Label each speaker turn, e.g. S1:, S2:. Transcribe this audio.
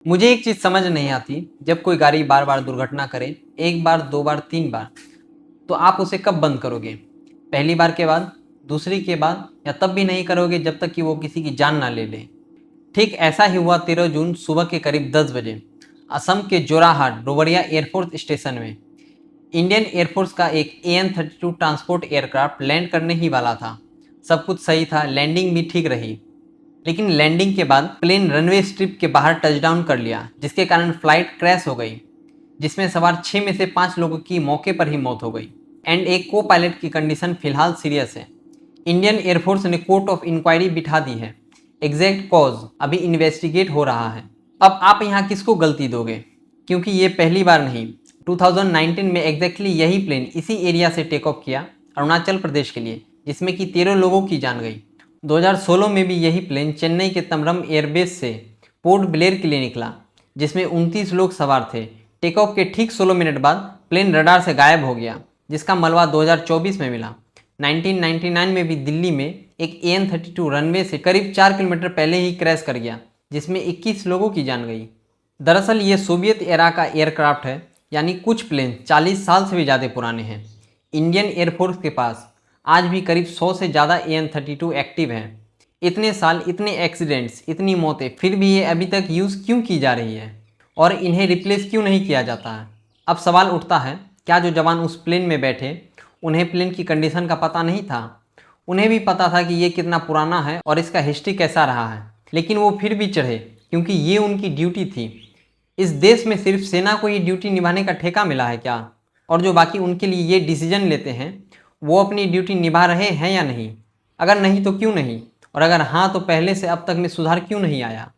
S1: मुझे एक चीज़ समझ नहीं आती, जब कोई गाड़ी बार बार दुर्घटना करे, एक बार, दो बार, तीन बार, तो आप उसे कब बंद करोगे? पहली बार के बाद, दूसरी के बाद, या तब भी नहीं करोगे जब तक कि वो किसी की जान ना ले ले? ठीक ऐसा ही हुआ 13 जून सुबह के करीब 10 बजे असम के जोराहाट डोबरिया एयरफोर्स स्टेशन में। इंडियन एयरफोर्स का एक AN-32 ट्रांसपोर्ट एयरक्राफ्ट लैंड करने ही वाला था। सब कुछ सही था, लैंडिंग भी ठीक रही। लेकिन लैंडिंग के बाद प्लेन रनवे स्ट्रिप के बाहर टचडाउन कर लिया, जिसके कारण फ्लाइट क्रैश हो गई, जिसमें सवार 6 में से 5 लोगों की मौके पर ही मौत हो गई एंड एक को पायलट की कंडीशन फिलहाल सीरियस है। इंडियन एयरफोर्स ने कोर्ट ऑफ इंक्वायरी बिठा दी है। एग्जैक्ट कॉज अभी इन्वेस्टिगेट हो रहा है। अब आप यहाँ किसको गलती दोगे? क्योंकि ये पहली बार नहीं, 2019 में एग्जैक्टली यही प्लेन इसी एरिया से टेक ऑफ किया अरुणाचल प्रदेश के लिए, जिसमें कि 13 लोगों की जान गई। 2016 में भी यही प्लेन चेन्नई के तमरम एयरबेस से पोर्ट ब्लेयर के लिए निकला, जिसमें 29 लोग सवार थे। टेक ऑफ के ठीक 16 मिनट बाद प्लेन रडार से गायब हो गया, जिसका मलबा 2024 में मिला। 1999 में भी दिल्ली में एक AN-32 रनवे से करीब 4 किलोमीटर पहले ही क्रैश कर गया, जिसमें 21 लोगों की जान गई। दरअसल ये सोवियत एरा का एयरक्राफ्ट है, यानी कुछ प्लेन 40 साल से भी ज़्यादा पुराने हैं। इंडियन एयरफोर्स के पास आज भी करीब 100 से ज़्यादा AN-32 एक्टिव हैं। इतने साल, इतने एक्सीडेंट्स, इतनी मौतें, फिर भी ये अभी तक यूज़ क्यों की जा रही है और इन्हें रिप्लेस क्यों नहीं किया जाता है? अब सवाल उठता है, क्या जो जवान उस प्लेन में बैठे, उन्हें प्लेन की कंडीशन का पता नहीं था? उन्हें भी पता था कि ये कितना पुराना है और इसका हिस्ट्री कैसा रहा है, लेकिन वो फिर भी चढ़े, क्योंकि ये उनकी ड्यूटी थी। इस देश में सिर्फ सेना को ही ड्यूटी निभाने का ठेका मिला है क्या? और जो बाकी उनके लिए ये डिसीजन लेते हैं, वो अपनी ड्यूटी निभा रहे हैं या नहीं? अगर नहीं तो क्यों नहीं? और अगर हाँ, तो पहले से अब तक में सुधार क्यों नहीं आया?